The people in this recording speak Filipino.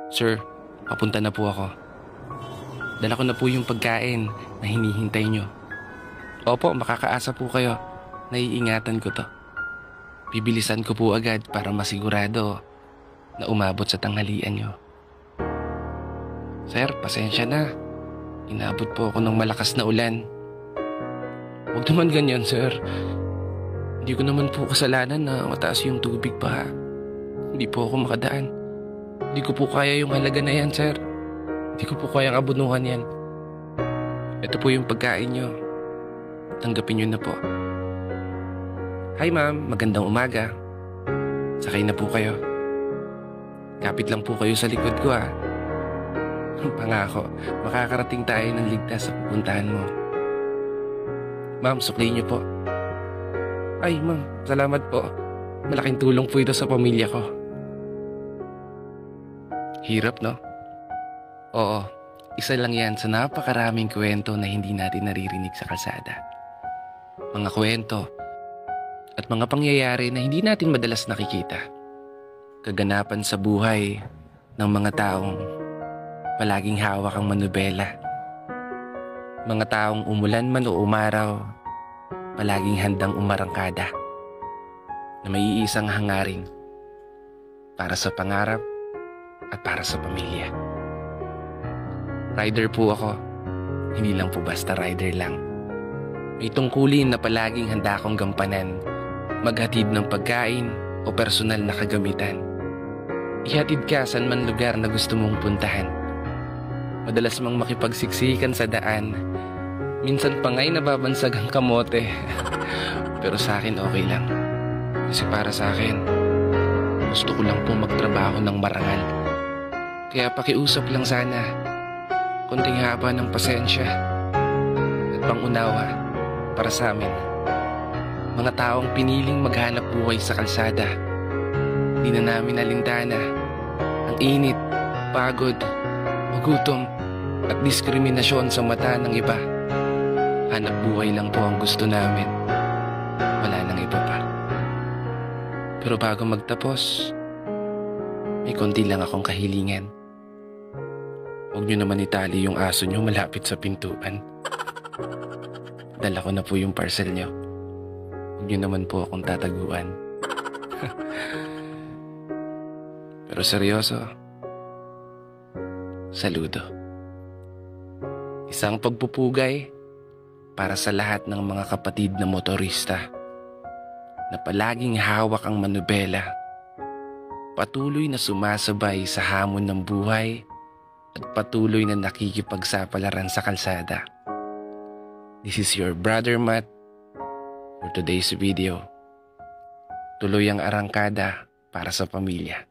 Sir, papunta na po ako. Dala ko na po yung pagkain na hinihintay nyo. Opo, makakaasa po kayo. Naiingatan ko to. Bibilisan ko po agad para masigurado na umabot sa tanghalian nyo. Sir, pasensya na. Inabot po ako ng malakas na ulan. Huwag naman ganyan, sir. Hindi ko naman po kasalanan na mataas yung tubig pa. Hindi po ako makadaan. Hindi ko po kaya yung halaga na yan, sir. Hindi ko po kayang abunuhan yan. Ito po yung pagkain nyo. Tanggapin nyo na po. Hi ma'am, magandang umaga. Sakay na po kayo. Kapit lang po kayo sa likod ko ah. Pangako, makakarating tayo ng ligtas sa pupuntahan mo. Ma'am, suklayin niyo po. Ay ma'am, salamat po. Malaking tulong po ito sa pamilya ko. Hirap no? Oo, isa lang yan sa napakaraming kwento na hindi natin naririnig sa kalsada. Mga kwento at mga pangyayari na hindi natin madalas nakikita. Kaganapan sa buhay ng mga taong palaging hawak ang manubela. Mga taong umulan man o umaraw, palaging handang umarangkada na may iisang hangarin para sa pangarap at para sa pamilya. Rider po ako, hindi lang po basta rider lang. May tungkulin na palaging handa akong gampanan, maghatid ng pagkain o personal na kagamitan. Ihatid ka saan man lugar na gusto mong puntahan. Madalas mang makipagsiksikan sa daan. Minsan pa nga'y nababansag ang kamote. Pero sa akin okay lang. Kasi para sa akin, gusto ko lang pong magtrabaho ng marangal. Kaya pakiusap lang sana. Konting haba ng pasensya at pangunawa para sa amin. Mga taong piniling maghanap buhay sa kalsada. Di na namin nalintana ang init, pagod, gutom at diskriminasyon sa mata ng iba. Hanap buhay lang po ang gusto namin. Wala nang iba pa. Pero bago magtapos, may konti lang akong kahilingan. Huwag niyo naman itali yung aso niyo malapit sa pintuan. Dala ko na po yung parcel niyo. Huwag niyo naman po akong tataguan. Pero seryoso, saludo. Isang pagpupugay para sa lahat ng mga kapatid na motorista na palaging hawak ang manubela, patuloy na sumasabay sa hamon ng buhay at patuloy na nakikipagsapalaran sa kalsada. This is your brother Matt for today's video. Tuloy ang arangkada para sa pamilya.